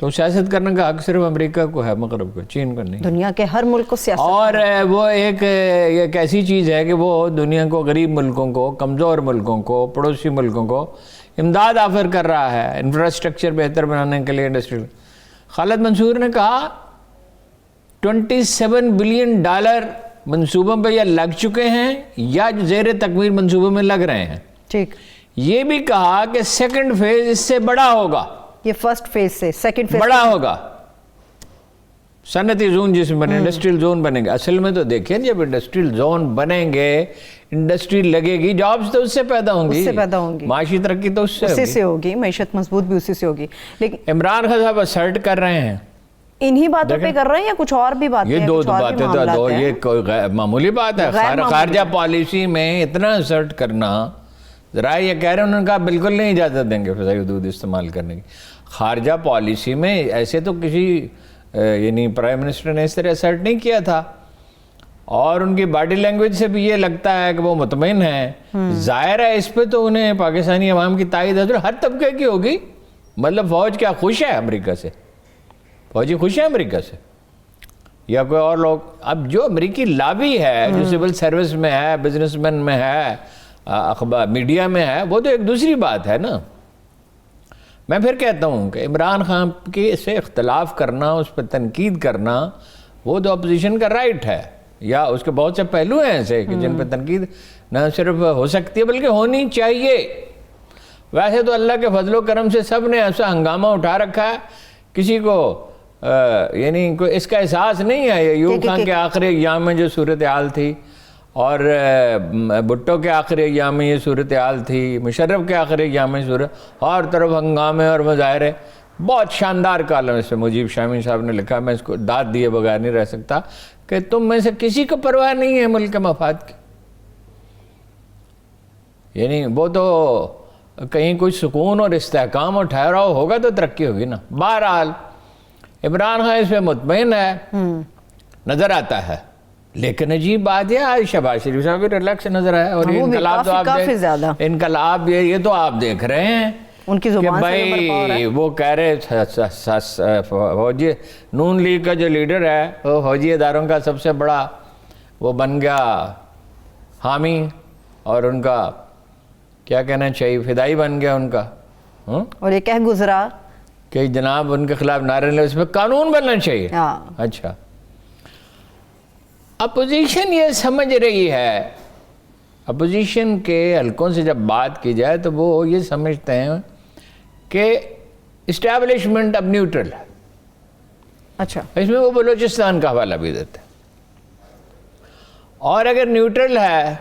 تو سیاست کرنے کا حق صرف امریکہ کو ہے، مغرب کو، چین کو نہیں. دنیا کے ہر ملک کو سیاست، اور وہ ایک ایسی چیز ہے کہ وہ دنیا کو، غریب ملکوں کو، کمزور ملکوں کو، پڑوسی ملکوں کو امداد آفر کر رہا ہے انفراسٹرکچر بہتر بنانے کے لیے، انڈسٹری. خالد منصور نے کہا 27 بلین ڈالر منصوبوں پہ یا لگ چکے ہیں یا زیر تکمیل منصوبوں میں لگ رہے ہیں. ٹھیک. یہ بھی کہا کہ سیکنڈ فیز اس سے بڑا ہوگا. یہ فرسٹ فیز سے سیکنڈ فیز بڑا ہوگا. صنعتی زون جس میں بنے، انڈسٹریل زون بنے گا. اصل میں تو دیکھیں جب انڈسٹریل زون بنیں گے، انڈسٹری لگے گی، جابز تو اس سے پیدا ہوں گی، معاشی ترقی تو اسی سے ہوگی، معیشت مضبوط بھی اسی سے ہوگی. لیکن عمران خان صاحب اسرٹ کر رہے ہیں، انہی باتوں پہ کر رہے ہیں یا کچھ اور بھی باتیں؟ یہ دو باتیں تو یہ کوئی معمولی بات ہے. خارجہ پالیسی میں اتنا اسرٹ کرنا، ذرا یہ کہہ رہے ہیں، انہوں نے کہا بالکل نہیں اجازت دیں گے فضائی حدود استعمال کرنے کی. خارجہ پالیسی میں ایسے تو کسی یعنی پرائم منسٹر نے اس طرح اسرٹ نہیں کیا تھا، اور ان کی باڈی لینگویج سے بھی یہ لگتا ہے کہ وہ مطمئن ہیں. ظاہر ہے اس پہ تو انہیں پاکستانی عوام کی تائید ہر طبقے کی ہوگی. مطلب فوج کیا خوش ہے امریکہ سے؟ فوجی خوش ہے امریکہ سے یا کوئی اور لوگ؟ اب جو امریکی لابی ہے، جو سول سروس میں ہے، بزنس مین میں ہے، اخبار میڈیا میں ہے، وہ تو ایک دوسری بات ہے نا. میں پھر کہتا ہوں کہ عمران خان کے سے اختلاف کرنا، اس پہ تنقید کرنا، وہ تو اپوزیشن کا رائٹ ہے، یا اس کے بہت سے پہلو ہیں ایسے کہ جن پہ تنقید نہ صرف ہو سکتی ہے بلکہ ہونی چاہیے. ویسے تو اللہ کے فضل و کرم سے سب نے ایسا ہنگامہ اٹھا رکھا ہے، کسی کو یعنی کوئی اس کا احساس نہیں ہے. ایوب خان کے آخری ایام میں جو صورتحال تھی، اور بھٹو کے آخری ایام میں یہ صورتحال تھی، مشرف کے آخری ایام میں ہر طرف ہنگامے اور مظاہرے. بہت شاندار کالم اس میں مجیب شامی صاحب نے لکھا، میں اس کو داد دیے بغیر نہیں رہ سکتا، کہ تم میں سے کسی کو پرواہ نہیں ہے ملک کے مفاد کی. یعنی وہ تو کہیں کوئی سکون اور استحکام اور ٹھہراؤ ہوگا تو ترقی ہوگی نا. بہرحال عمران خان اس پہ مطمئن ہے، نظر آتا ہے. لیکن عجیب بات ہے، آج شہباز شریف صاحب بھی ریلیکس نظر آیا. اور یہ انقلاب تو آپ انقلاب یہ تو آپ دیکھ رہے ہیں ان کی زبان سے کہ بھائی وہ کہہ رہے فوجی نون لیگ کا جو لیڈر ہے وہ فوجی اداروں کا سب سے بڑا وہ بن گیا حامی، اور ان کا کیا کہنا چاہیے، فدائی بن گیا ان کا. اور یہ کہہ گزرا کہ جناب ان کے خلاف نعرے لے، اس میں قانون بننا چاہیے. اچھا، اپوزیشن یہ سمجھ رہی ہے، اپوزیشن کے حلقوں سے جب بات کی جائے تو وہ یہ سمجھتے ہیں کہ اسٹیبلشمنٹ اب نیوٹرل ہے. اچھا، اس میں وہ بلوچستان کا حوالہ بھی دیتے ہیں. اور اگر نیوٹرل ہے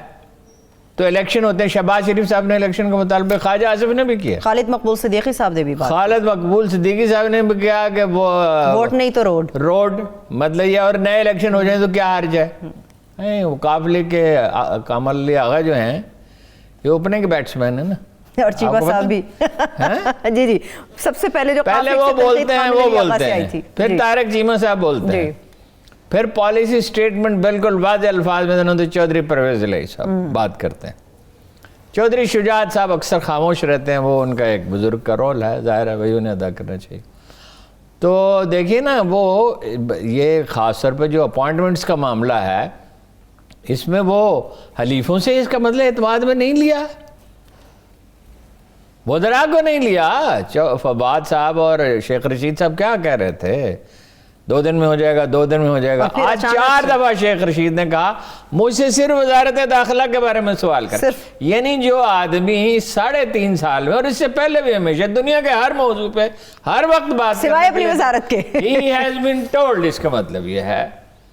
تو الیکشن ہوتے ہیں. شہباز شریف صاحب نے الیکشن کا مطالبہ خواجہ آصف نے بھی کیا، خالد مقبول صدیقی صاحب نے بھی بات، خالد مقبول صدیقی صاحب نے بھی کیا کہ وہ ووٹ نہیں تو روڈ مطلب یہ، اور نئے الیکشن ہو جائیں تو کیا ہار جائے. وہ قافلے کے کامل علی آغا جو ہیں یہ اوپننگ کے بیٹسمین ہیں نا، اور چیبہ صاحب بھی جی سب سے پہلے جو وہ بولتے ہیں پھر طارق چیمہ صاحب بولتے ہیں، پھر پالیسی سٹیٹمنٹ بالکل واضح الفاظ میں تو چودھری پرویز الہی صاحب بات کرتے ہیں. چودھری شجاعت صاحب اکثر خاموش رہتے ہیں، وہ ان کا ایک بزرگ کا رول ہے، ظاہر ہے وہی انہیں ادا کرنا چاہیے. تو دیکھیے نا، وہ یہ خاص طور پہ جو اپوائنٹمنٹس کا معاملہ ہے، اس میں وہ حلیفوں سے اس کا مطلب اعتماد میں نہیں لیا، وزراء کو نہیں لیا. فواد صاحب اور شیخ رشید صاحب کیا کہہ رہے تھے، 2 دن میں ہو جائے گا، 2 دن میں ہو جائے گا. آج 4 دفعہ شیخ رشید نے کہا مجھ سے صرف وزارت داخلہ کے بارے میں سوال کر. یعنی جو آدمی 3.5 سال میں، اور اس سے پہلے بھی ہمیشہ دنیا کے ہر موضوع پہ ہر وقت بات سوائے اپنی وزارت کے، he has been told، اس کا مطلب یہ ہے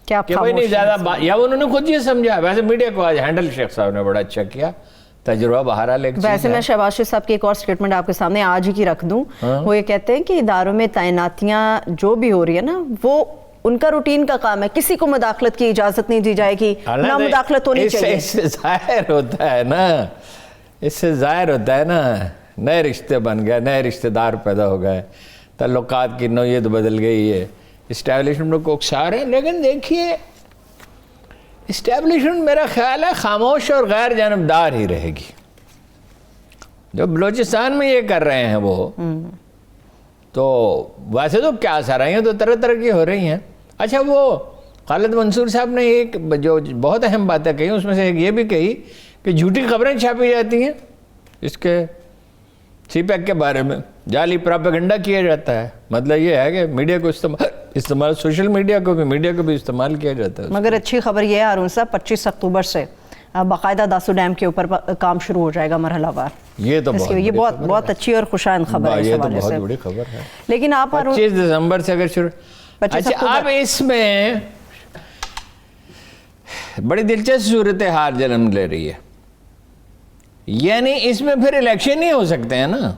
کہ بھائی نہیں زیادہ بات، یا انہوں نے خود یہ سمجھا. ویسے میڈیا کو آج ہینڈل شیخ صاحب نے بڑا اچھا کیا، تجربہ بہرحال ایک چیز ہے. ویسے میں شہباز شریف صاحب کی ایک اور سٹیٹمنٹ آپ کے سامنے آج ہی کی رکھ دوں. وہ یہ کہتے ہیں کہ اداروں میں تعیناتیاں جو بھی ہو رہی ہے نا، وہ ان کا روٹین کا کام ہے، کسی کو مداخلت کی اجازت نہیں دی جائے گی، نہ مداخلت ہونی چاہیے. اس سے ظاہر ہوتا ہے نا نئے رشتے بن گئے، نئے رشتہ دار پیدا ہو گئے، تعلقات کی نوعیت بدل گئی ہے، اسٹیبلشمنٹ کو اکسا رہے ہیں. لیکن دیکھیے اسٹیبلشمنٹ میرا خیال ہے خاموش اور غیر جانبدار ہی رہے گی. جو بلوچستان میں یہ کر رہے ہیں وہ تو ویسے تو کیا سرائیاں تو طرح طرح کی ہو رہی ہیں. اچھا وہ خالد منصور صاحب نے ایک جو بہت اہم باتیں کہی اس میں سے ایک یہ بھی کہی کہ جھوٹی خبریں چھاپی جاتی ہیں اس کے سی پیک کے بارے میں, جعلی پراپیگنڈا کیا جاتا ہے. مطلب یہ ہے کہ میڈیا کو استعمال سوشل میڈیا کو بھی استعمال کیا جاتا ہے. مگر اچھی خبر یہ ہے ہارون صاحب 25 اکتوبر سے باقاعدہ داسو ڈیم کے اوپر کام شروع ہو جائے گا مرحلہ وار. یہ تو بہت اچھی اور خوشائند خبر ہے. یہ تو بہت بڑی خبر ہے. لیکن آپ 25 دسمبر سے اگر شروع. اچھا اب اس میں بڑی دلچسپ صورتحال جنم لے رہی ہے. یعنی اس میں پھر الیکشن نہیں ہو سکتے ہیں نا,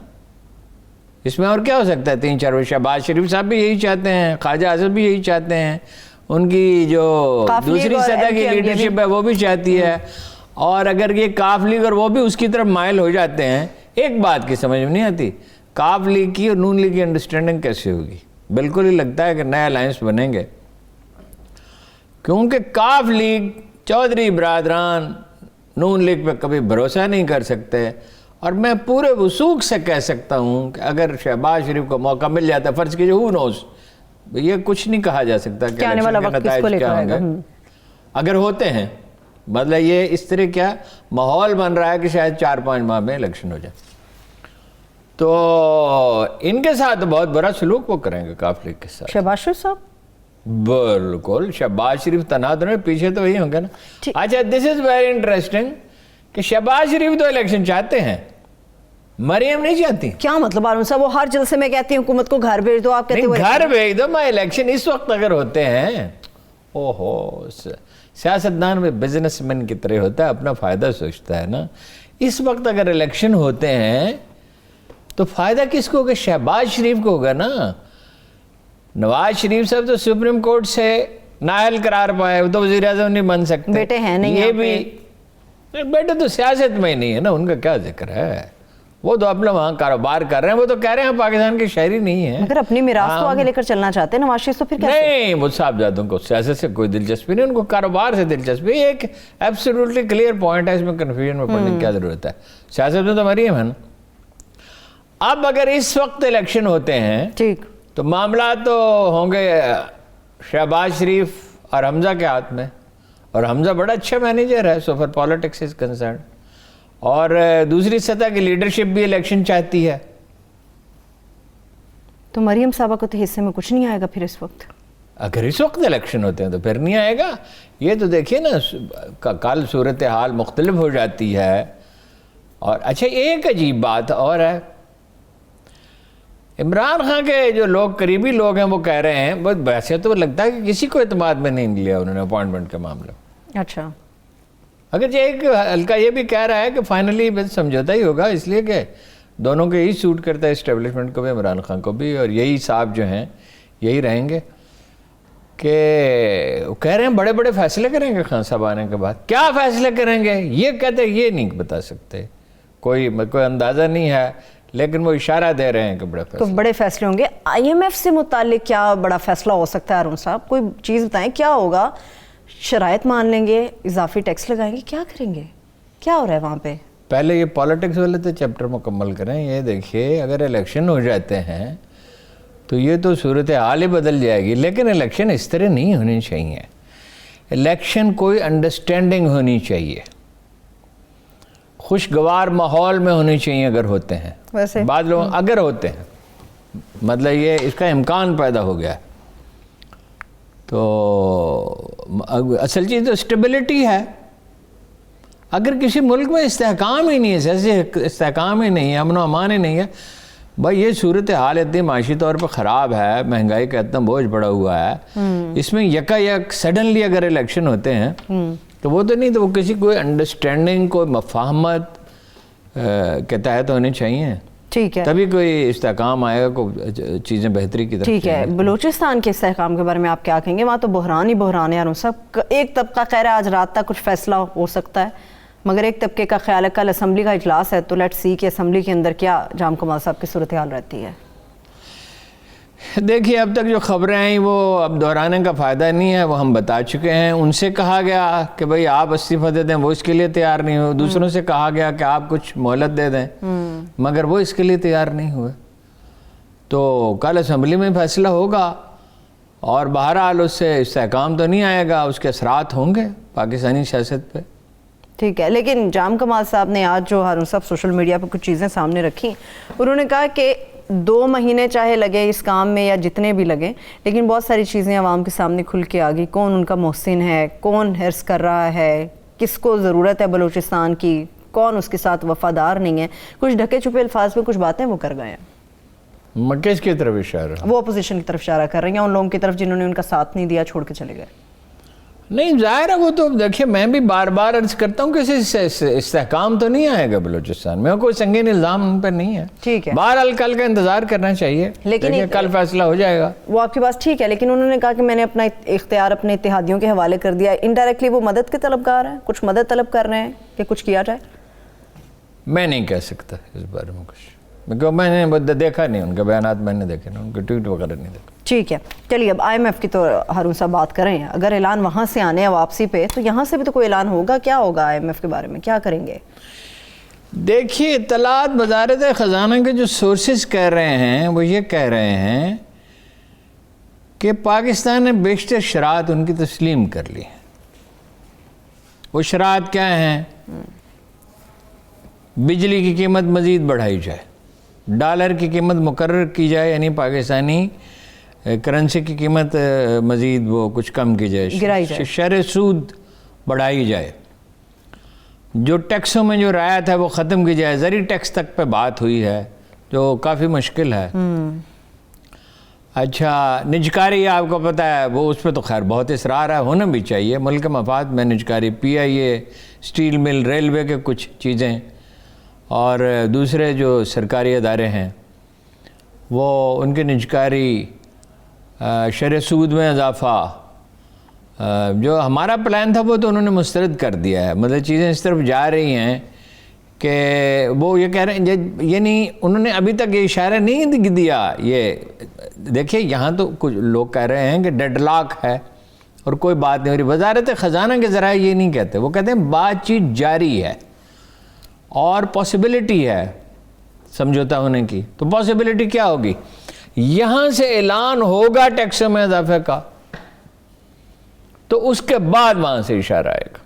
اس میں اور کیا ہو سکتا ہے. 3-4 ورش شہباز شریف صاحب بھی یہی چاہتے ہیں, خواجہ اعظم بھی یہی چاہتے ہیں, ان کی جو دوسری سطح کی لیڈرشپ ہے وہ بھی چاہتی ہے, اور اگر یہ کاف لیگ اور وہ بھی اس کی طرف مائل ہو جاتے ہیں. ایک بات کی سمجھ میں نہیں آتی, کاف لیگ کی اور نون لیگ کی انڈرسٹینڈنگ کیسے ہوگی. بالکل ہی لگتا ہے کہ نئے الائنس بنیں گے, کیونکہ کاف لیگ چودھری برادران نون لیگ پہ کبھی بھروسہ نہیں کر سکتے. اور میں پورے وثوق سے کہہ سکتا ہوں کہ اگر شہباز شریف کو موقع مل جاتا ہے, فرض کیجئے who knows, یہ کچھ نہیں کہا جا سکتا کہ آنے والا وقت کس کو لے کر آئے گا اگر ہوتے ہیں. مطلب یہ اس طرح کیا ماحول بن رہا ہے کہ شاید 4-5 ماہ میں الیکشن ہو جائے, تو ان کے ساتھ بہت برا سلوک وہ کریں گے کاف لیگ کے ساتھ. شہباز شریف صاحب بالکل شہباز شریف تناظر میں پیچھے تو وہی ہوں گے نا. اچھا دس از ویری انٹرسٹنگ کہ شہباز شریف تو الیکشن چاہتے ہیں, مریم نہیں چاہتی. کیا مطلب ہارون صاحب, وہ ہر جلسے میں کہتی ہیں حکومت کو گھر بھیج دو, آپ کہتے ہیں گھر بھیج دو. میں الیکشن اس وقت اگر ہوتے ہیں, اوہو سیاستدان میں بزنس مین کی طرح ہوتا ہے, اپنا فائدہ سوچتا ہے نا. اس وقت اگر الیکشن ہوتے ہیں تو فائدہ کس کو ہوگا؟ شہباز شریف کو ہوگا نا. نواز شریف صاحب تو سپریم کورٹ سے نااہل قرار پائے, وہ تو وزیر اعظم نہیں بن سکتے, بیٹے ہیں نہیں. یہ بھی بیٹے تو سیاست میں ہی نہیں ہے نا, ان کا کیا ذکر ہے. وہ تو اپنا وہاں کاروبار کر رہے ہیں, وہ تو کہہ رہے ہیں پاکستان کے شہری نہیں ہیں. اگر اپنی میراث کو آگے لے کر چلنا چاہتے ہیں نواز شریف تو پھر کیسے؟ نہیں, وہ صاحبزادوں کو سیاست سے کوئی دلچسپی نہیں, ان کو کاروبار سے دلچسپی. ایک ایبسولوٹلی کلیئر پوائنٹ ہے, اس میں کنفیوژن میں پڑنے کی کیا ضرورت ہے. سیاست میں تو مریم ہے نا. اب اگر اس وقت الیکشن ہوتے ہیں ٹھیک تو معاملات تو ہوں گے شہباز شریف اور حمزہ کے ہاتھ میں, اور حمزہ بڑا اچھا مینیجر ہے, سو فار پالیٹکس از کنسرنڈ. اور دوسری سطح کی لیڈرشپ بھی الیکشن چاہتی ہے. تو مریم صاحبہ کو تو حصے میں کچھ نہیں آئے گا پھر اس وقت. اگر اس وقت الیکشن ہوتے ہیں تو پھر نہیں آئے گا. یہ تو دیکھیے نا کل صورتحال مختلف ہو جاتی ہے. اور اچھا ایک عجیب بات اور ہے, عمران خان کے جو لوگ قریبی لوگ ہیں وہ کہہ رہے ہیں, بہت ویسے تو لگتا ہے کہ کسی کو اعتماد میں نہیں لیا انہوں نے اپوائنٹمنٹ کے معاملے میں. اچھا اگر ایک ہلکا یہ بھی کہہ رہا ہے کہ فائنلی بس سمجھوتا ہی ہوگا, اس لیے کہ دونوں کو یہی سوٹ کرتا ہے, اسٹیبلشمنٹ کو بھی عمران خان کو بھی, اور یہی صاحب جو ہیں یہی رہیں گے. کہ کہہ رہے ہیں بڑے بڑے فیصلے کریں گے خان صاحب آنے کے بعد. کیا فیصلے کریں گے یہ کہتے ہیں, یہ نہیں بتا سکتے, کوئی اندازہ نہیں ہے, لیکن وہ اشارہ دے رہے ہیں کہ بڑے فیصلے ہوں گے. آئی ایم ایف سے متعلق کیا بڑا فیصلہ ہو سکتا ہے ہارون صاحب, کوئی چیز بتائیں کیا ہوگا؟ شرائط مان لیں گے, اضافی ٹیکس لگائیں گے, کیا کریں گے, کیا ہو رہا ہے وہاں پہ؟ پہلے یہ پالیٹکس والے تو چیپٹر مکمل کریں. یہ دیکھیے اگر الیکشن ہو جاتے ہیں تو یہ تو صورتحال ہی بدل جائے گی, لیکن الیکشن اس طرح نہیں ہونی چاہیے. الیکشن کوئی انڈرسٹینڈنگ ہونی چاہیے, خوشگوار ماحول میں ہونی چاہیے اگر ہوتے ہیں. ویسے بعض لوگ اگر ہوتے ہیں, مطلب یہ اس کا امکان پیدا ہو گیا, تو اصل چیز تو اسٹیبلٹی ہے. اگر کسی ملک میں استحکام ہی نہیں ہے, جیسے استحکام ہی نہیں ہے, امن و امان ہی نہیں ہے, بھائی یہ صورتحال اتنی معاشی طور پر خراب ہے, مہنگائی کا اتنا بوجھ پڑا ہوا ہے, اس میں یک سڈنلی اگر الیکشن ہوتے ہیں تو وہ تو نہیں, تو وہ کسی کوئی انڈرسٹینڈنگ, کوئی مفاہمت کے تحت ہونے چاہیے. ٹھیک ہے, تبھی کوئی استحکام آئے گا, کوئی چیزیں بہتری کی طرف. ٹھیک ہے, بلوچستان کے استحکام کے بارے میں آپ کیا کہیں گے؟ وہاں تو بحران ہی بحران ہے. سب ایک طبقہ کہہ رہا ہے آج رات تک کچھ فیصلہ ہو سکتا ہے, مگر ایک طبقے کا خیال ہے کل اسمبلی کا اجلاس ہے, تو لیٹ سی کہ اسمبلی کے اندر کیا جام کمال صاحب کی صورتحال رہتی ہے. دیکھیے اب تک جو خبریں آئیں وہ اب دہرانے کا فائدہ نہیں ہے, وہ ہم بتا چکے ہیں. ان سے کہا گیا کہ بھئی آپ استعفیٰ دے دیں, وہ اس کے لیے تیار نہیں ہوئے. دوسروں سے کہا گیا کہ آپ کچھ مہلت دے دیں, مگر وہ اس کے لیے تیار نہیں ہوئے. تو کل اسمبلی میں فیصلہ ہوگا اور بہرحال اس سے استحکام تو نہیں آئے گا، اس کے اثرات ہوں گے پاکستانی سیاست پہ. ٹھیک ہے، لیکن جام کمال صاحب نے آج جو ہارون صاحب سوشل میڈیا پہ کچھ چیزیں سامنے رکھی، انہوں نے کہا کہ 2 مہینے چاہے لگے اس کام میں یا جتنے بھی لگیں، لیکن بہت ساری چیزیں عوام کے سامنے کھل کے آ گئی. کون ان کا محسن ہے، کون حرص کر رہا ہے، کس کو ضرورت ہے بلوچستان کی، کون اس کے ساتھ وفادار نہیں ہے. کچھ ڈھکے چھپے الفاظ میں کچھ باتیں وہ کر گئے ہیں. کس کی طرف اشارہ؟ وہ اپوزیشن کی طرف اشارہ کر رہے ہیں، ان لوگوں کی طرف جنہوں نے ان کا ساتھ نہیں دیا، چھوڑ کے چلے گئے. نہیں، ظاہر ہے وہ تو دیکھیے، میں بھی بار بار عرض کرتا ہوں کہ استحکام تو نہیں آئے گا بلوچستان میں، کوئی سنگین الزام ان پر نہیں ہے. ٹھیک ہے، بہرحال کل کا انتظار کرنا چاہیے، لیکن کل فیصلہ ہو جائے گا. وہ آپ کی بات ٹھیک ہے، لیکن انہوں نے کہا کہ میں نے اپنا اختیار اپنے اتحادیوں کے حوالے کر دیا. انڈائریکٹلی وہ مدد کے طلبگار ہیں، کچھ مدد طلب کر رہے ہیں کہ کچھ کیا جائے. میں نہیں کہہ سکتا اس بارے میں کچھ، کیونکہ میں نے دیکھا نہیں، ان کے بیانات میں نے دیکھے نہیں، ان کے ٹویٹ وغیرہ نہیں دیکھا. ٹھیک ہے، چلیے اب IMF کی تو ہارون صاحب بات کریں. اگر اعلان وہاں سے آنے ہیں واپسی پہ، تو یہاں سے بھی تو کوئی اعلان ہوگا. کیا ہوگا IMF کے بارے میں، کیا کریں گے؟ دیکھیے، اطلاعات وزارت خزانہ کے جو سورسز کہہ رہے ہیں وہ یہ کہہ رہے ہیں کہ پاکستان نے بیشتر شرائط ان کی تسلیم کر لی ہیں. وہ شرائط کیا ہیں؟ بجلی کی قیمت مزید بڑھائی جائے، ڈالر کی قیمت مقرر کی جائے، یعنی پاکستانی کرنسی کی قیمت مزید وہ کچھ کم کی جائے، شرح سود بڑھائی جائے، جو ٹیکسوں میں جو رعایت ہے وہ ختم کی جائے. زرعی ٹیکس تک پہ بات ہوئی ہے جو کافی مشکل ہے. اچھا، نجکاری آپ کو پتہ ہے، وہ اس پہ تو خیر بہت اصرار ہے، ہونا بھی چاہیے. ملک مفاد میں نجکاری، PIA، اسٹیل مل، ریلوے کے کچھ چیزیں اور دوسرے جو سرکاری ادارے ہیں وہ ان کی نجکاری، شرح سود میں اضافہ. جو ہمارا پلان تھا وہ تو انہوں نے مسترد کر دیا ہے. مطلب چیزیں اس طرف جا رہی ہیں کہ وہ یہ کہہ رہے ہیں، یعنی انہوں نے ابھی تک یہ اشارہ نہیں دیا. یہ دیکھیے، یہاں تو کچھ لوگ کہہ رہے ہیں کہ ڈیڈ لاک ہے اور کوئی بات نہیں ہو رہی. وزارت خزانہ کے ذرائع یہ نہیں کہتے، وہ کہتے ہیں بات چیت جاری ہے اور پاسبلٹی ہے سمجھوتا ہونے کی. تو پاسبلٹی کیا ہوگی؟ یہاں سے اعلان ہوگا ٹیکسوں میں اضافے کا، تو اس کے بعد وہاں سے اشارہ آئے گا.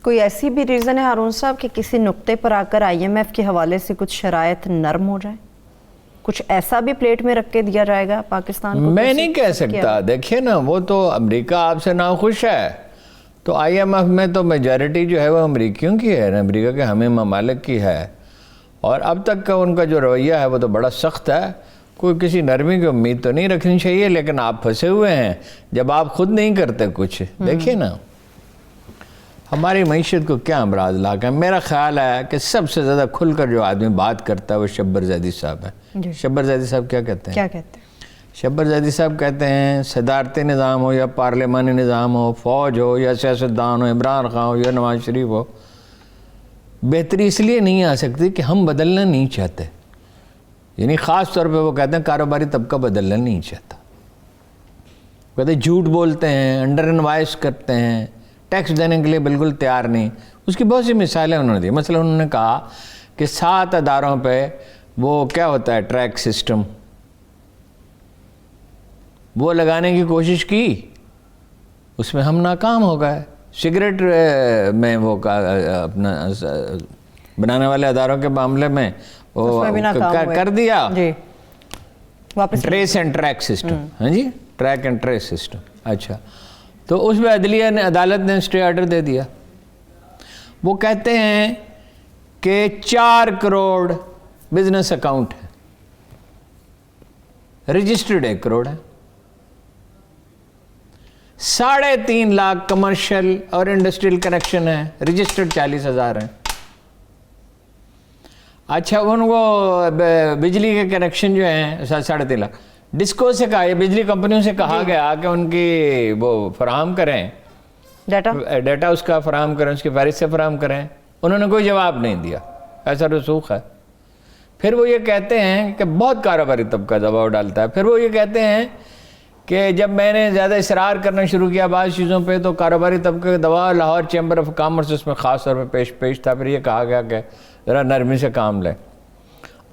کوئی ایسی بھی ریزن ہے ہارون صاحب کہ کسی نقطے پر آ کر IMF کے حوالے سے کچھ شرائط نرم ہو جائیں، کچھ ایسا بھی پلیٹ میں رکھ کے دیا جائے گا پاکستان کو؟ میں نہیں کہہ سکتا. دیکھیے نا، وہ تو امریکہ آپ سے ناخوش ہے، تو IMF میں تو میجارٹی جو ہے وہ امریکیوں کی ہے، امریکہ کے ہمیں ممالک کی ہے، اور اب تک کا ان کا جو رویہ ہے وہ تو بڑا سخت ہے. کوئی کسی نرمی کی امید تو نہیں رکھنی چاہیے، لیکن آپ پھنسے ہوئے ہیں جب آپ خود نہیں کرتے کچھ. دیکھیے نا، ہماری معیشت کو کیا امراض لاحق ہے. میرا خیال ہے کہ سب سے زیادہ کھل کر جو آدمی بات کرتا ہے وہ شبر زیدی صاحب ہیں. شبر زیدی صاحب کیا کہتے ہیں؟ کیا کہتے ہیں؟ شبر زیدی صاحب کہتے ہیں صدارتی نظام ہو یا پارلیمانی نظام ہو، فوج ہو یا سیاستدان ہو، عمران خان ہو یا نواز شریف ہو، بہتری اس لیے نہیں آ سکتی کہ ہم بدلنا نہیں چاہتے. یعنی خاص طور پہ وہ کہتے ہیں کاروباری طبقہ بدلنا نہیں چاہتا. کہتے ہیں جھوٹ بولتے ہیں، انڈر انوائس کرتے ہیں، ٹیکس دینے کے لیے بالکل تیار نہیں. اس کی بہت سی مثالیں انہوں نے دی. مثلا انہوں نے کہا کہ 7 اداروں پہ وہ کیا ہوتا ہے ٹریک سسٹم، وہ لگانے کی کوشش کی، اس میں ہم ناکام ہو گئے. سگریٹ میں وہ اپنا بنانے والے اداروں کے معاملے میں وہ کر دیا ٹریس اینڈ ٹریک سسٹم. ہاں جی، ٹریک اینڈ ٹریس سسٹم. اچھا، تو اس میں عدلیہ نے، عدالت نے اسٹے آرڈر دے دیا. وہ کہتے ہیں کہ 4 کروڑ بزنس اکاؤنٹ ہے، رجسٹرڈ 1 کروڑ ہے، 3.5 لاکھ کمرشل اور انڈسٹریل کنیکشن ہے، رجسٹرڈ 40,000 ہیں. اچھا، ان کو بجلی کے کنیکشن جو ہیں 3.5 لاکھ ڈسکو سے کہا، یہ بجلی کمپنیوں سے کہا گیا کہ ان کی وہ فراہم کریں ڈیٹا، اس کا فراہم کریں، اس کی فہرست سے فراہم کریں. انہوں نے کوئی جواب نہیں دیا، ایسا رسوخ ہے. پھر وہ یہ کہتے ہیں کہ بہت کاروباری طبقہ دباؤ ڈالتا ہے. پھر وہ یہ کہتے ہیں کہ جب میں نے زیادہ اصرار کرنا شروع کیا بعض چیزوں پہ تو کاروباری طبقے کا دباؤ، لاہور چیمبر آف کامرس اس میں خاص طور پہ پیش تھا. پھر یہ کہا گیا کہ ذرا نرمی سے کام لیں.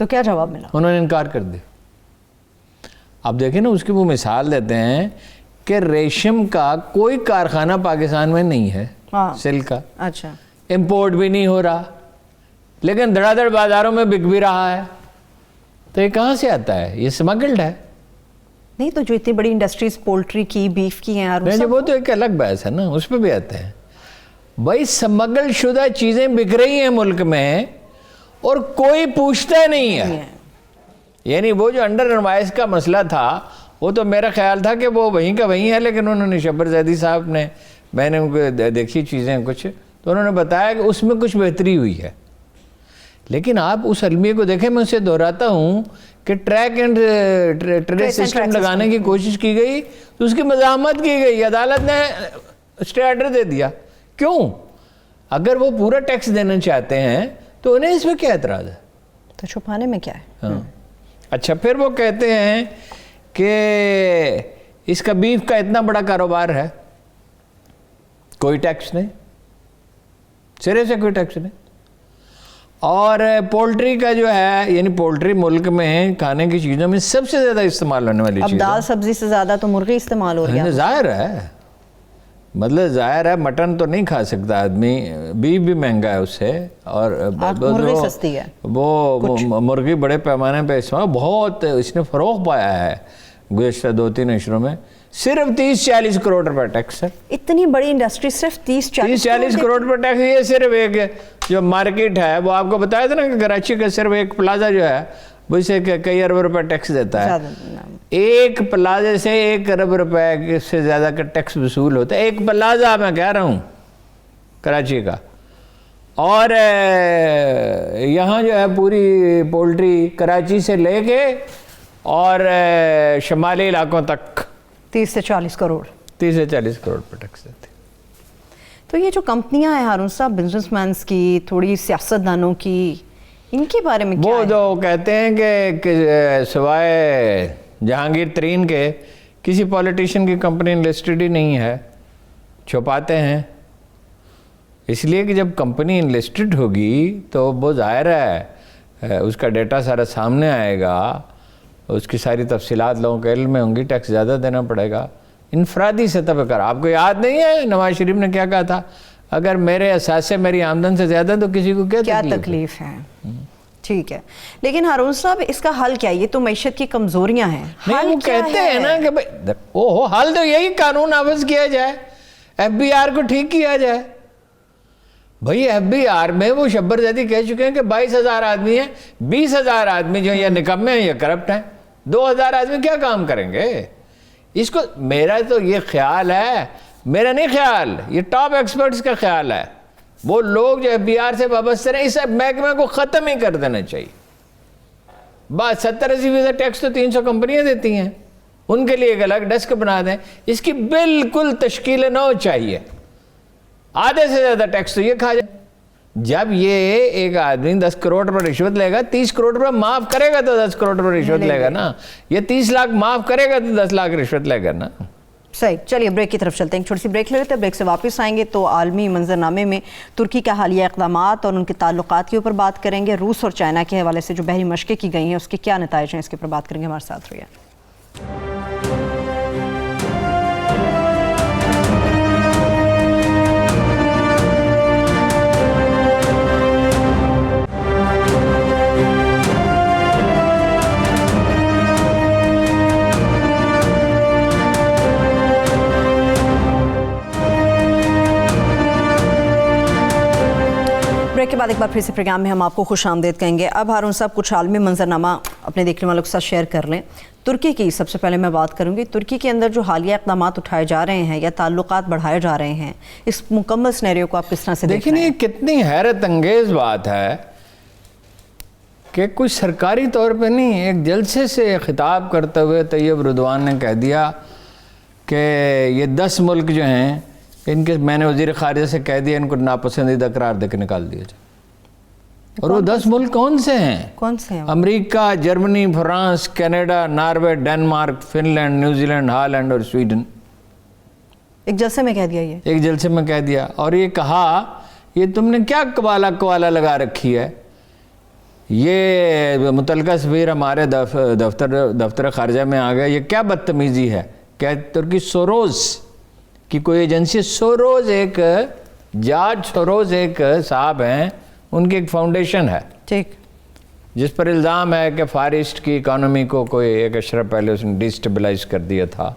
تو کیا جواب ملا؟ انہوں نے انکار کر دیا. اب دیکھیں نا, اس کی وہ مثال دیتے ہیں کہ ریشم کا کوئی کارخانہ پاکستان میں نہیں ہے, سلک کا. اچھا, امپورٹ بھی نہیں ہو رہا, لیکن دھڑا دھڑ بازاروں میں بک بھی رہا ہے. تو یہ کہاں سے آتا ہے؟ یہ سمگلڈ ہے. نہیں تو جو اتنی بڑی انڈسٹریز پولٹری کی, بیف کی ہیں, وہ تو ایک الگ بحث ہے نا, اس پہ بھی آتے ہیں. بھائی سمگل شدہ چیزیں بک رہی ہیں ملک میں اور کوئی پوچھتا نہیں ہے. یعنی وہ جو انڈر انوائس کا مسئلہ تھا, وہ تو میرا خیال تھا کہ وہ وہیں کا وہیں ہے, لیکن انہوں نے شبر زیدی صاحب نے, میں نے ان کو دیکھی چیزیں کچھ, تو انہوں نے بتایا کہ اس میں کچھ بہتری ہوئی ہے. لیکن آپ اس المیے کو دیکھیں, میں اسے دہراتا ہوں کہ ٹریک اینڈ ٹریس سسٹم لگانے کی کوشش کی گئی تو اس کی مزاحمت کی گئی, عدالت نے اسٹے آرڈر دے دیا. کیوں؟ اگر وہ پورا ٹیکس دینا چاہتے ہیں تو انہیں اس میں کیا اعتراض ہے؟ تو چھپانے میں کیا ہے؟ ہاں. اچھا, پھر وہ کہتے ہیں کہ اس کا بیف کا اتنا بڑا کاروبار ہے, کوئی ٹیکس نہیں, سرے سے کوئی ٹیکس نہیں. اور پولٹری کا جو ہے, یعنی پولٹری ملک میں کھانے کی چیزوں میں سب سے زیادہ استعمال ہونے والی چیز. اب دال سبزی سے زیادہ تو مرغی استعمال ہو رہی ہے. ظاہر ہے, مطلب ظاہر ہے مٹن تو نہیں کھا سکتا آدمی, بیف بھی مہنگا ہے اس سے, اور مرغی سستی ہے. وہ مرغی بڑے پیمانے پہ استعمال بہت اس نے فروغ پایا ہے گزشتہ 2-3 عشروں میں. صرف 30-40 کروڑ روپے ٹیکس ہے. اتنی بڑی انڈسٹری صرف 30-40 کروڑ روپے ٹیکس. یہ صرف ایک جو مارکیٹ ہے, وہ آپ کو بتایا تھا نا کہ کراچی کا صرف ایک پلازا جو ہے وہ اسے کئی ارب روپے ٹیکس دیتا ہے. ایک پلازے سے 1 ارب روپے سے زیادہ کا ٹیکس وصول ہوتا ہے. ایک پلازا میں کہہ رہا ہوں کراچی کا. اور یہاں جو ہے پوری پولٹری کراچی سے لے کے اور شمالی علاقوں تک 30 سے 40 کروڑ 30 سے 40 کروڑ پر ٹیکس دیتے. تو یہ جو کمپنیاں ہیں ہارون صاحب, بزنس مینس کی, تھوڑی سیاست دانوں کی, ان کے بارے میں کیا ہے؟ وہ جو کہتے ہیں کہ سوائے جہانگیر ترین کے کسی پولیٹیشین کی کمپنی انلسٹڈ ہی نہیں ہے, چھپاتے ہیں. اس لیے کہ جب کمپنی انلسٹڈ ہوگی تو وہ ظاہر ہے اس کا ڈیٹا سارا سامنے آئے گا, اس کی ساری تفصیلات لوگوں کے علم میں ہوں گی, ٹیکس زیادہ دینا پڑے گا. انفرادی سطح پہ کر, آپ کو یاد نہیں ہے نواز شریف نے کیا کہا تھا, اگر میرے اثاثے میری آمدن سے زیادہ تو کسی کو کیا تکلیف ہے. ٹھیک ہے, لیکن ہارون صاحب اس کا حل کیا ہے؟ یہ تو معیشت کی کمزوریاں ہیں. وہ کہتے ہیں نا کہ حل تو یہی قانون نافذ کیا جائے, FBR کو ٹھیک کیا جائے. بھائی FBR میں وہ شبر زیدی کہہ چکے ہیں کہ 22,000 آدمی ہیں, 20,000 آدمی جو یا نکمے ہیں یا کرپٹ ہیں, 2,000 آدمی کیا کام کریں گے؟ اس کو میرا تو یہ خیال ہے, میرا نہیں خیال, یہ ٹاپ ایکسپرٹس کا خیال ہے, وہ لوگ جو FBR سے وابستہ ہیں اس محکمے کو ختم ہی کر دینا چاہیے. بات 70-80% ٹیکس تو 300 کمپنیاں دیتی ہیں, ان کے لیے ایک الگ ڈیسک بنا دیں. اس کی بالکل تشکیل نو چاہیے, آدھے سے زیادہ ٹیکس تو یہ کھا جائے. جب یہ ایک آدمی 10 کروڑ روپے رشوت لے گا, 30 کروڑ روپے معاف کرے گا تو 10 کروڑ روپے رشوت لے گا نا, یہ 30 لاکھ معاف کرے گا تو 10 لاکھ رشوت لے گا نا. صحیح. چلیے بریک کی طرف چلتے ہیں, چھوٹی سی بریک لے لیتے ہیں. بریک سے واپس آئیں گے تو عالمی منظرنامے میں ترکی کا حالیہ اقدامات اور ان کے تعلقات کے اوپر بات کریں گے. روس اور چائنا کے حوالے سے جو بحری مشقیں کی گئی ہیں اس کے کیا نتائج ہیں, اس کے اوپر بات کریں گے. ہمارے ساتھ رہیے. بریک کے بعد ایک بار پھر سے پروگرام میں ہم آپ کو خوش آمدید کہیں گے. اب ہارون صاحب کچھ عالمی منظرنامہ اپنے دیکھنے والوں کے ساتھ شیئر کر لیں. ترکی کی سب سے پہلے میں بات کروں گی. ترکی کے اندر جو حالیہ اقدامات اٹھائے جا رہے ہیں یا تعلقات بڑھائے جا رہے ہیں, اس مکمل سینیریو کو آپ کس طرح سے دیکھ رہے ہیں؟ دیکھیں, یہ کتنی حیرت انگیز بات ہے کہ کچھ سرکاری طور پہ نہیں, ایک جلسے سے خطاب کرتے ہوئے طیب اردوان نے کہہ دیا کہ یہ 10 ملک جو ہیں ان کے, میں نے وزیر خارجہ سے کہہ دیا ان کو ناپسندیدہ قرار دے کے نکال دیا جائے. اور وہ 10 ملک کون سے ہیں؟ کون سے ہیں؟ America, Germany, France, Canada, Norway, Denmark, Finland, New Zealand, Holland اور سویڈن. ایک جلسے میں کہہ دیا, یہ ایک جلسے میں کہہ دیا. اور یہ کہا یہ تم نے کیا قوالا لگا رکھی ہے, یہ متعلقہ سفیر ہمارے دفتر خارجہ میں آ گیا. یہ کیا بدتمیزی ہے کہ ترکی سوروز کی کوئی ایجنسی, سوروز ایک جارج سوروز ایک صاحب ہیں, ان کی ایک فاؤنڈیشن ہے ٹھیک, جس پر الزام ہے کہ فار ایسٹ کی اکانومی کو کوئی ایک اشرا پہلے اس نے ڈیسٹیبلائز کر دیا تھا,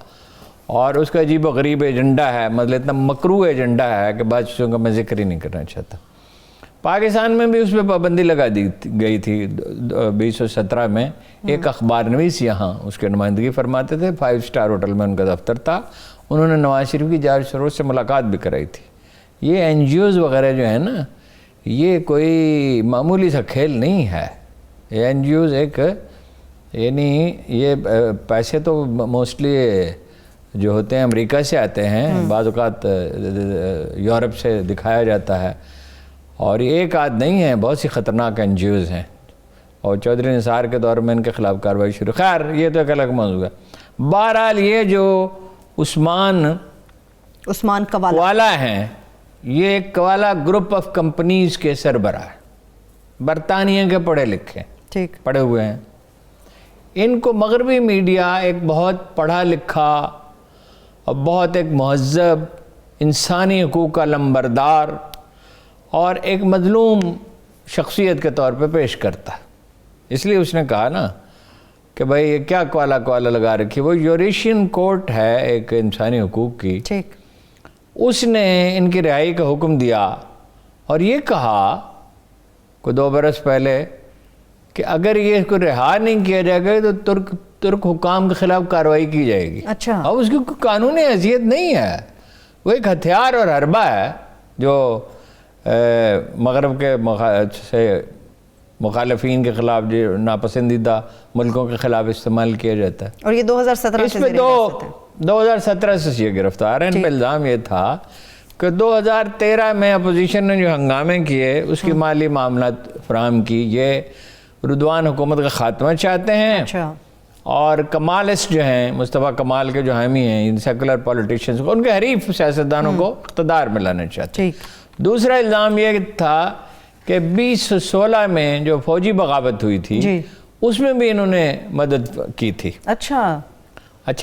اور اس کا عجیب و غریب ایجنڈا ہے, مطلب اتنا مکروہ ایجنڈا ہے کہ بعض چیزوں کا میں ذکر ہی نہیں کرنا چاہتا. پاکستان میں بھی اس پہ پابندی لگا دی گئی تھی 2017 میں. ایک اخبار نویس یہاں اس کے نمائندگی فرماتے تھے, 5 اسٹار ہوٹل میں ان کا دفتر تھا, انہوں نے نواز شریف کی جارج سوروز سے ملاقات بھی کرائی تھی. یہ این جی اوز وغیرہ جو ہیں نا, یہ کوئی معمولی سا کھیل نہیں ہے. یہ این جی اوز ایک یعنی یہ پیسے تو موسٹلی جو ہوتے ہیں امریکہ سے آتے ہیں, بعض اوقات یورپ سے دکھایا جاتا ہے, اور یہ ایک آدھ نہیں ہے, بہت سی خطرناک این جی اوز ہیں, اور چودھری نثار کے دور میں ان کے خلاف کارروائی شروع. خیر یہ تو ایک الگ موضوع ہے. بہرحال یہ جو عثمان کوالا ہیں, یہ ایک کوالا گروپ آف کمپنیز کے سربراہ ہیں, برطانیہ کے پڑھے لکھے ٹھیک پڑھے ہوئے ہیں. ان کو مغربی میڈیا ایک بہت پڑھا لکھا اور بہت ایک مہذب انسانی حقوق کا لمبردار اور ایک مظلوم شخصیت کے طور پہ پیش کرتا ہے. اس لیے اس نے کہا نا کہ بھائی یہ کیا کوالا لگا رکھی. وہ یوریشین کورٹ ہے ایک انسانی حقوق کی, ٹھیک, اس نے ان کی رہائی کا حکم دیا اور یہ کہا کوئی 2 برس پہلے کہ اگر یہ اس کو رہا نہیں کیا جائے گا تو ترک حکام کے خلاف کارروائی کی جائے گی. اچھا, اب اس کی کوئی قانونی حیثیت نہیں ہے, وہ ایک ہتھیار اور حربہ ہے جو مغرب کے مخالفین کے خلاف, جو ناپسندیدہ ملکوں کے خلاف استعمال کیا جاتا ہے. اور یہ 2017 اس پہ 2017 سے یہ گرفتار ہیں. ان پہ الزام یہ تھا کہ 2013 میں اپوزیشن نے جو ہنگامے کیے اس کی مالی معاملات فراہم کی. یہ رضوان حکومت کا خاتمہ چاہتے ہیں. اچھا, اور کمالسٹ جو ہیں, مصطفیٰ کمال کے جو حامی ہیں, سیکولر پولیٹیشینز کو, ان کے حریف سیاستدانوں کو اقتدار میں لانا چاہتے ہیں. دوسرا الزام یہ تھا کہ 2016 میں جو فوجی بغاوت ہوئی تھی اس میں بھی انہوں نے مدد کی تھی. اچھا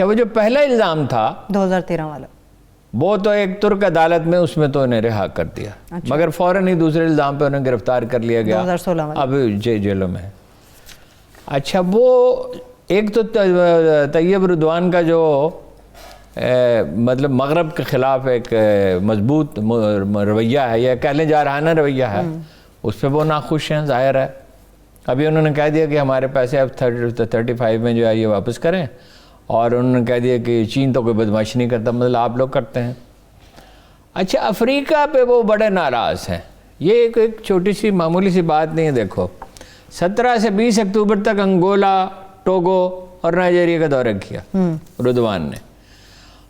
وہ جو پہلا الزام تھا 2013 والا, وہ تو ایک ترک عدالت میں اس میں تو انہیں رہا کر دیا, مگر فوراً ہی دوسرے الزام پہ انہیں گرفتار کر لیا گیا, 2016 والا اب جیلوں میں. اچھا وہ ایک تو طیب رضوان کا جو مطلب مغرب کے خلاف ایک مضبوط رویہ ہے, یا کہہ لیں جارحانہ رویہ ہے, اس پہ وہ ناخوش ہیں, ظاہر ہے. ابھی انہوں نے کہہ دیا کہ ہمارے پیسے اب 35 میں جو ہے یہ واپس کریں, اور انہوں نے کہہ دیا کہ چین تو کوئی بدماشی نہیں کرتا, مطلب آپ لوگ کرتے ہیں. اچھا افریقہ پہ وہ بڑے ناراض ہیں. یہ ایک چھوٹی سی معمولی سی بات نہیں ہے. دیکھو 17 سے 20 اکتوبر تک انگولا, ٹوگو اور نائجیریا کا دورہ کیا رضوان نے,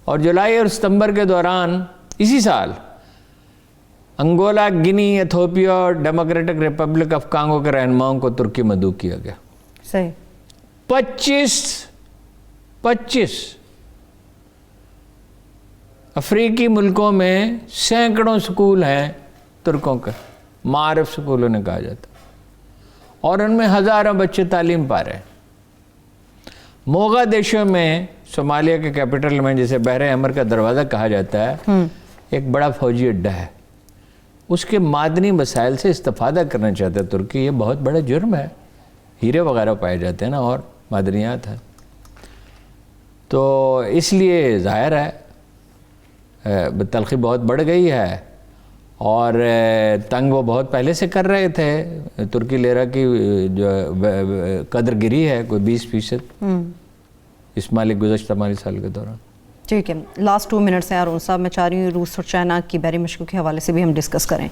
اور جولائی اور ستمبر کے دوران اسی سال انگولا, گنی, ایتھوپیا اور ڈیموکریٹک ریپبلک آف کانگو کے رہنماؤں کو ترکی مدعو کیا گیا. صحیح, 25 افریقی ملکوں میں سینکڑوں سکول ہیں ترکوں کے, معارف سکول انہیں کہا جاتا, اور ان میں ہزاروں بچے تعلیم پا رہے ہیں. موغادیشو میں, صومالیہ کے کیپٹل میں, جسے بحر احمر کا دروازہ کہا جاتا ہے, ایک بڑا فوجی اڈہ ہے. اس کے معدنی وسائل سے استفادہ کرنا چاہتا ہے ترکی. یہ بہت بڑا جرم ہے, ہیرے وغیرہ پائے جاتے ہیں نا, اور معدنیات ہیں. تو اس لیے ظاہر ہے تلخی بہت بڑھ گئی ہے, اور تنگ وہ بہت پہلے سے کر رہے تھے. ترکی لیرا کی جو قدر گری ہے کوئی 20% اس گزشتہ مالی سال کے دوران. ٹھیک ہے, لاسٹ 2 منٹس ہیں ارون صاحب, میں چاہ رہی ہوں روس اور چائنا کی بحری مشکل کے حوالے سے بھی ہم ڈسکس کریں.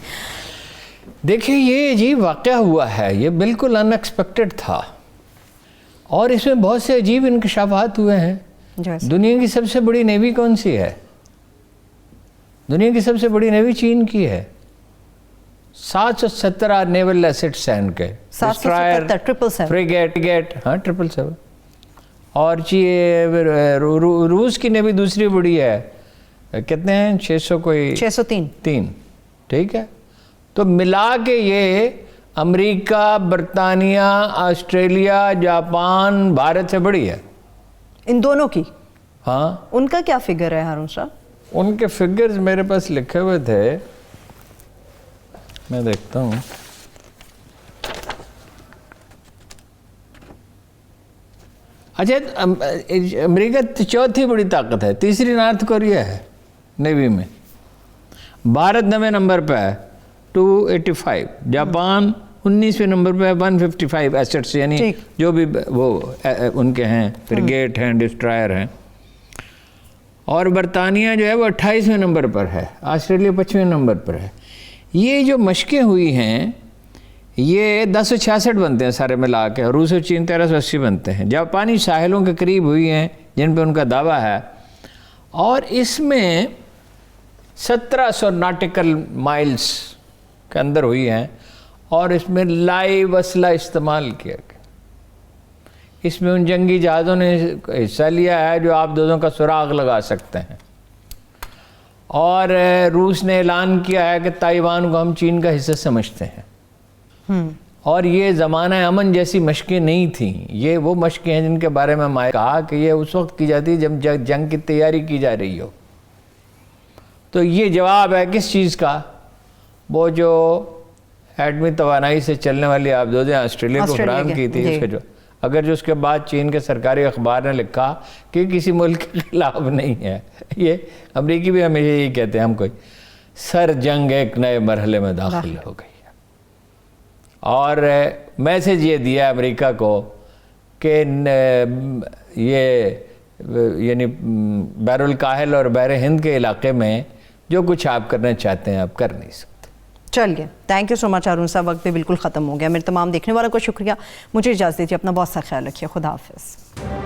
دیکھیں یہ عجیب واقعہ ہوا ہے, یہ بالکل ان ایکسپیکٹڈ تھا, اور اس میں بہت سے عجیب انکشافات ہوئے ہیں. دنیا کی سب سے بڑی نیوی کون سی ہے؟ دنیا کی سب سے بڑی نیوی چین کی ہے. 717 نیول ایسٹس ہیں ان کے, 777 فریگیٹ, ہاں 777. اور روس کی نیوی دوسری بڑی ہے, کتنے ہیں 603. ٹھیک ہے, تو ملا کے یہ امریکہ، برطانیہ، آسٹریلیا، جاپان بھارت سے بڑی ہے ان دونوں کی؟ ہاں. ان کا کیا فگر ہے ہارون صاحب؟ ان کے فگرز میرے پاس لکھے ہوئے تھے، میں دیکھتا ہوں. اچھا، امریکہ چوتھی بڑی طاقت ہے، تیسری نارتھ کوریا ہے نیوی میں. بھارت 9ویں نمبر پہ ہے 285. جاپان 19ویں نمبر پہ ہے 155 ایسٹس، یعنی جو بھی وہ ان کے ہیں، فریگیٹ ہیں، ڈسٹرائر ہیں. اور برطانیہ جو ہے وہ 28ویں نمبر پر ہے، آسٹریلیا 25ویں نمبر پر ہے. یہ جو مشقیں ہوئی ہیں یہ 1066 بنتے ہیں سارے ملا کے، اور روس اور چین 1380 بنتے ہیں. جاپانی ساحلوں کے قریب ہوئی ہیں جن پہ ان کا دعویٰ ہے، اور اس میں 1700 ناٹیکل مائلز کے اندر ہوئی ہیں، اور اس میں لائیو اسلحہ استعمال کیا گیا. اس میں ان جنگی جہازوں نے حصہ لیا ہے جو آپ دونوں کا سراغ لگا سکتے ہیں. اور روس نے اعلان کیا ہے کہ تائیوان کو ہم چین کا حصہ سمجھتے ہیں. اور یہ زمانہ امن جیسی مشقیں نہیں تھیں، یہ وہ مشقیں ہیں جن کے بارے میں میں کہا کہ یہ اس وقت کی جاتی جب جنگ کی تیاری کی جا رہی ہو. تو یہ جواب ہے کس چیز کا؟ وہ جو ایٹمی توانائی سے چلنے والی آبدوزیں آسٹریلیا کو فراہم کی تھی، اس کا اگر جو اس کے بعد چین کے سرکاری اخبار نے لکھا کہ کسی ملک کے خلاف نہیں ہے، یہ امریکی بھی ہمیشہ یہی کہتے ہیں ہم کوئی، سر جنگ ایک نئے مرحلے میں داخل ہو گئی ہے. اور میسج یہ دیا امریکہ کو کہ یہ یعنی بحر الکاہل اور بحر ہند کے علاقے میں جو کچھ آپ کرنا چاہتے ہیں آپ کر نہیں سکتے. چلیے، تھینک یو سو مچ ہارون صاحب، وقت بھی بالکل ختم ہو گیا. میرے تمام دیکھنے والوں کو شکریہ. مجھے اجازت دیجیے، اپنا بہت سا خیال رکھیے. خدا حافظ.